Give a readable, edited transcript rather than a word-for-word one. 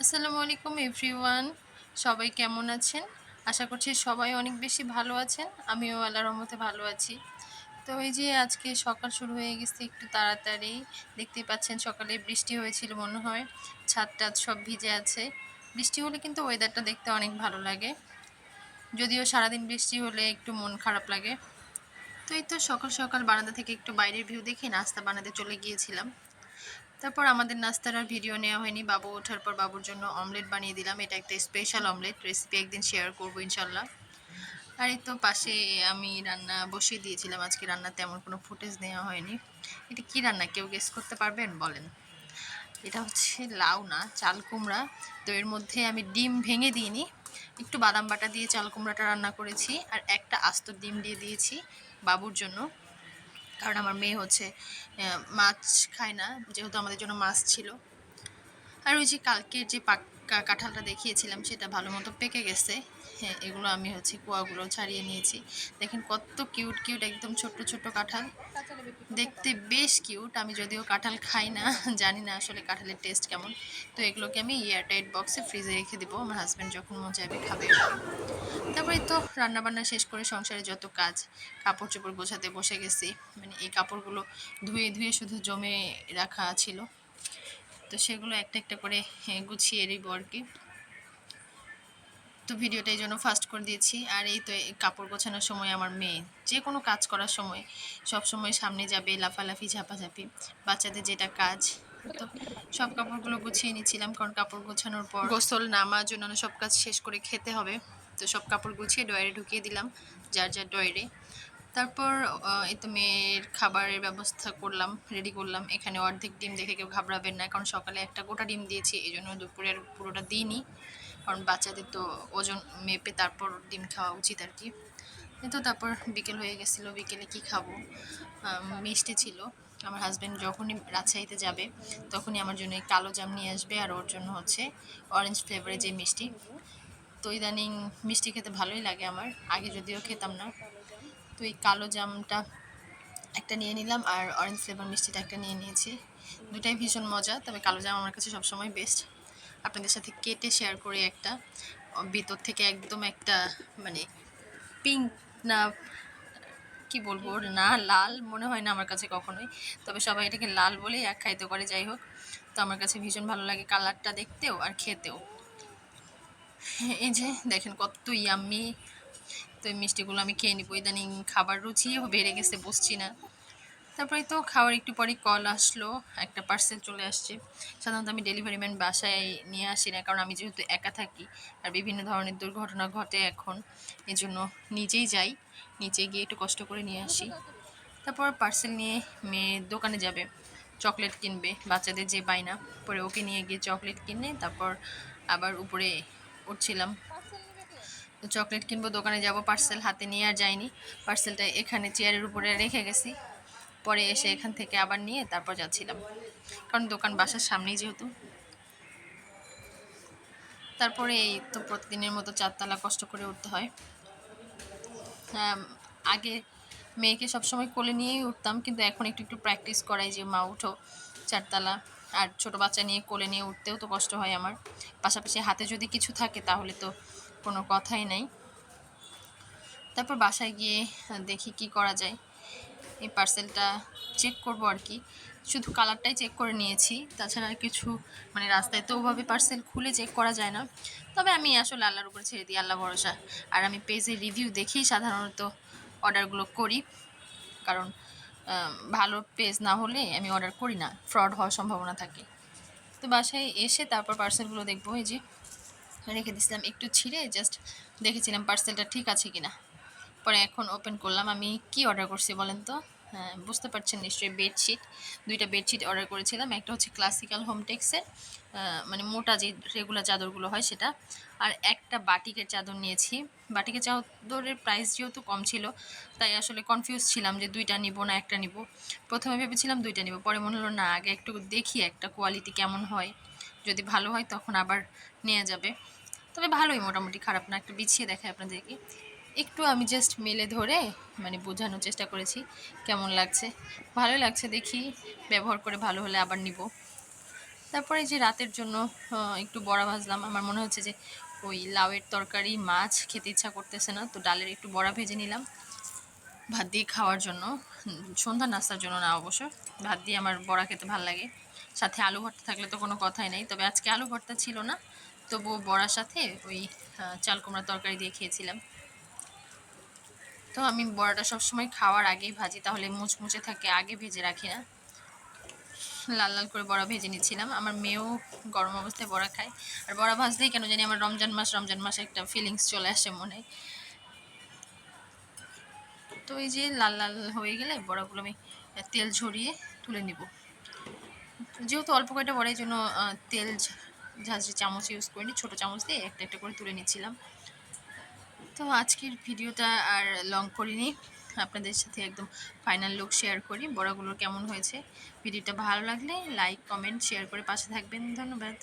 আসসালামু আলাইকুম এভরিওয়ান। সবাই কেমন আছেন? আশা করছি সবাই অনেক বেশি ভালো আছেন। আমিও আল্লাহর রহমতে ভালো আছি। তো এই যে আজকে সকাল শুরু হয়ে গেছে একটু তাড়াতাড়ি। দেখতেই পাচ্ছেন সকালে বৃষ্টি হয়েছিল মনে হয়। ছাদ-টাদ সব ভিজে আছে। বৃষ্টি হলে কিন্তু ওয়েদারটা দেখতে অনেক ভালো লাগে। যদিও সারাদিন বৃষ্টি হলে একটু মন খারাপ লাগে। তো এই তো সকাল, সকাল বারান্দা থেকে একটু বাইরের ভিউ দেখে নাস্তা বানাতে চলে গিয়েছিলাম। তারপর আমাদের নাস্তার আর ভিডিও নেওয়া হয়নি। বাবু ওঠার পর বাবুর জন্য অমলেট বানিয়ে দিলাম। এটা একটা স্পেশাল অমলেট রেসিপি একদিন শেয়ার করবো ইনশাল্লাহ। আর এই তো পাশে আমি রান্না বসিয়ে দিয়েছিলাম। আজকে রান্না তেমন কোনো ফুটেজ নেওয়া হয়নি। এটা কি রান্না কেউ গেস করতে পারবেন বলেন? এটা হচ্ছে লাউ না চাল কুমড়া। তো এর মধ্যে আমি ডিম ভেঙে দিইনি, একটু বাদাম বাটা দিয়ে চাল কুমড়াটা রান্না করেছি আর একটা আস্ত ডিম দিয়ে দিয়েছি বাবুর জন্য। কারণ আমার মেয়ে হচ্ছে মাছ খায় না, যেহেতু আমাদের জন্য মাছ ছিল। আর ওই যে কালকের যে পাক্কা কাঁঠালটা দেখিয়েছিলাম সেটা ভালো মতো পেকে গেছে। হ্যাঁ, এগুলো আমি হচ্ছে কোয়াগুলো ছাড়িয়ে নিয়েছি। দেখেন কত কিউট কিউট একদম ছোট্ট ছোট্ট কাঁঠাল, দেখতে বেশ কিউট। আমি যদিও কাঁঠাল খাই না, জানি না আসলে কাঁঠালের টেস্ট কেমন। তো এগুলোকে আমি এয়ারটাইট বক্সে ফ্রিজে রেখে দেবো, আমার হাজব্যান্ড যখন মন চাইবে খাবে। তারপরে তো রান্নাবান্না শেষ করে সংসারে যত কাজ, কাপড় চোপড় গোছাতে বসে গেছি। মানে এই কাপড়গুলো ধুয়ে ধুয়ে শুধু জমে রাখা ছিল, তো সেগুলো একটা একটা করে গুছিয়ে নিব আর কি। তো ভিডিওটা এই জন্য ফাস্ট করে দিয়েছি। আর এই তো এই কাপড় গোছানোর সময় আমার মেয়ে যে কোনো কাজ করার সময় সব সময় সামনে যাবে, লাফালাফি ঝাপাঝাপি, বাচ্চাদের যেটা কাজ। তো সব কাপড়গুলো গুছিয়ে নিচ্ছিলাম, কারণ কাপড় গোছানোর পর গোসল নামাজ অন্যান্য সব কাজ শেষ করে খেতে হবে। তো সব কাপড় গুছিয়ে ড্রয়ারে ঢুকিয়ে দিলাম, যার যার ড্রয়ারে। তারপর এই তো মেয়ের খাবারের ব্যবস্থা করলাম, রেডি করলাম। এখানে অর্ধেক ডিম দেখে কেউ ঘাবড়াবেন না, কারণ সকালে একটা গোটা ডিম দিয়েছি, এই জন্য দুপুরের পুরোটা দিইনি। কারণ বাচ্চাদের তো ওজন মেপে তারপর ডিম খাওয়া উচিত আর কি। তো তারপর বিকেল হয়ে গেছিলো, বিকেলে কি খাবো, মিষ্টি ছিল। আমার হাজব্যান্ড যখনই রাজশাহীতে যাবে তখনই আমার জন্য এই কালো জাম নিয়ে আসবে, আর ওর জন্য হচ্ছে অরেঞ্জ ফ্লেভারের যে মিষ্টি। তো ইদানিং মিষ্টি খেতে ভালোই লাগে আমার, আগে যদিও খেতাম না। তো এই কালো জামটা একটা নিয়ে নিলাম, আর অরেঞ্জ ফ্লেভার মিষ্টিটা একটা নিয়ে নিয়েছি। দুটাই ভীষণ মজা, তবে কালো জাম আমার কাছে সবসময় বেস্ট। আপনাদের সাথে কেটে শেয়ার করি একটা। ভিতর থেকে একদম একটা মানে পিঙ্ক না, কি বলবো, না লাল মনে হয় না আমার কাছে কখনোই, তবে সবাই এটাকে লাল বলেই আখ্যায়িত করে। যাই হোক, তো আমার কাছে ভীষণ ভালো লাগে কালারটা দেখতেও আর খেতেও। এই যে দেখেন কত ইয়াম্মি। তো এই মিষ্টিগুলো আমি খেয়ে নিবো, ইদানিং খাবার রুচিও বেড়ে গেছে, বসছি না। তারপরে তো খাওয়ার একটু পরে কল আসলো, একটা পার্সেল চলে আসছে। সাধারণত আমি ডেলিভারি ম্যান বাসায় নিয়ে আসি না, কারণ আমি যেহেতু একা থাকি আর বিভিন্ন ধরনের দুর্ঘটনা ঘটে এখন, এই জন্য নিজেই যাই, নিচে গিয়ে একটু কষ্ট করে নিয়ে আসি। তারপর পার্সেল নিয়ে মেয়ে দোকানে যাবে, চকলেট কিনবে, বাচ্চাদের যে বায়না, পরে ওকে নিয়ে গিয়ে চকলেট কিনে তারপর আবার উপরে উঠছিলাম। তো চকলেট কিনবো, দোকানে যাব, পার্সেল হাতে নিয়ে আর যাইনি। পার্সেলটা এখানে চেয়ারের উপরে রেখে গেছি, পরে এসে এখান থেকে আবার নিয়ে তারপর যাচ্ছিলাম, কারণ দোকান বাসার সামনেই যেহেতু। তারপরে এই তো প্রতিদিনের মতো 4 তলা কষ্ট করে উঠতে হয়। আগে মেয়েকে সবসময় কোলে নিয়েই উঠতাম, কিন্তু এখন একটু একটু প্র্যাকটিস করাই যে মা উঠো 4 তলা। আর ছোটো বাচ্চা নিয়ে কোলে নিয়ে উঠতেও তো কষ্ট হয় আমার, পাশাপাশি হাতে যদি কিছু থাকে তাহলে তো কোনো কথাই নাই। তারপর বাসায় গিয়ে দেখি কি করা যায়। এই পার্সেলটা চেক করব আর কি, শুধু কালারটাই চেক করে নিয়েছি, তাছাড়া আর কিছু মানে রাস্তায় তো ওভাবে পার্সেল খুলে চেক করা যায় না। তবে আমি আসলে আল্লাহর উপরে ছেড়ে দিই, আল্লাহ ভরসা। আর আমি পেজে রিভিউ দেখেই সাধারণত অর্ডারগুলো করি, কারণ ভালো পেজ না হলে আমি অর্ডার করি না, ফ্রড হওয়ার সম্ভাবনা থাকে। তো বাসায় এসে তারপর পার্সেলগুলো দেখবো, এই যে রেখে দিয়েছিলাম একটু ছিঁড়ে, জাস্ট দেখেছিলাম পার্সেলটা ঠিক আছে কিনা। পরে এখন ওপেন করলাম। আমি কি অর্ডার করছি বলেন তো? হ্যাঁ, বুঝতে পারছেন নিশ্চয়ই, বেডশিট। 2টা বেডশিট অর্ডার করেছিলাম, একটা হচ্ছে ক্লাসিক্যাল হোমটেক্সের মানে মোটা যে রেগুলার চাদরগুলো হয় সেটা, আর একটা বাটিকের চাদর নিয়েছি। বাটিকের চাদরের প্রাইস যেহেতু কম ছিল, তাই আসলে কনফিউজ ছিলাম যে 2টা নিব না একটা নিব। প্রথমে ভেবেছিলাম 2টা নিব, পরে মনে হলো না, আগে একটু দেখি একটা কোয়ালিটি কেমন হয়, যদি ভালো হয় তখন আবার নেওয়া যাবে। তবে ভালোই, মোটামুটি খারাপ না। একটা বিছিয়ে দেখায় আপনাদেরকে, একটু আমি জাস্ট মেলে ধরে মানে বোঝানোর চেষ্টা করেছি কেমন লাগছে। ভালোই লাগছে, দেখি ব্যবহার করে ভালো হলে আবার নিব। তারপরে যে রাতের জন্য একটু বড়া ভাজলাম। আমার মনে হচ্ছে যে ওই লাউয়ের তরকারি মাছ খেতে ইচ্ছা করতেছে না, তো ডালের একটু বড়া ভেজে নিলাম ভাত দিয়ে খাওয়ার জন্য। সন্ধ্যার নাস্তার জন্য না অবশ্য, ভাত দিয়ে আমার বড়া খেতে ভাল লাগে। সাথে আলু ভর্তা থাকলে তো কোনো কথাই নেই, তবে আজকে আলু ভর্তা ছিল না, তবুও বড়ার সাথে ওই চাল কুমড়ার তরকারি দিয়ে খেয়েছিলাম। তো আমি বড়াটা সবসময় খাওয়ার আগেই ভাজি, তাহলে মুচমুচে থাকে, আগে ভেজে রাখি না। লাল লাল করে বড়া ভেজে নিচ্ছিলাম। আমার মেয়েও গরম অবস্থায় বড়া খায়, আর বড়া ভাজতেই কেন জানি আমার রমজান মাস একটা ফিলিংস চলে আসে মনে। তো এই যে লাল লাল হয়ে গেলে বড়াগুলো আমি তেল ঝরিয়ে তুলে নিব। যেহেতু অল্প কয়টা বড়া, এই জন্য তেল ঝাঁঝরি চামচ ইউজ করিনি, ছোটো চামচ দিয়ে একটা একটা করে তুলে নিচ্ছিলাম। তো আজকের ভিডিওটা আর লং করিনি, আপনাদের সাথে একদম ফাইনাল লুক শেয়ার করি বড়াগুলো কেমন হয়েছে। ভিডিওটা ভালো লাগলে লাইক কমেন্ট শেয়ার করে পাশে থাকবেন। ধন্যবাদ।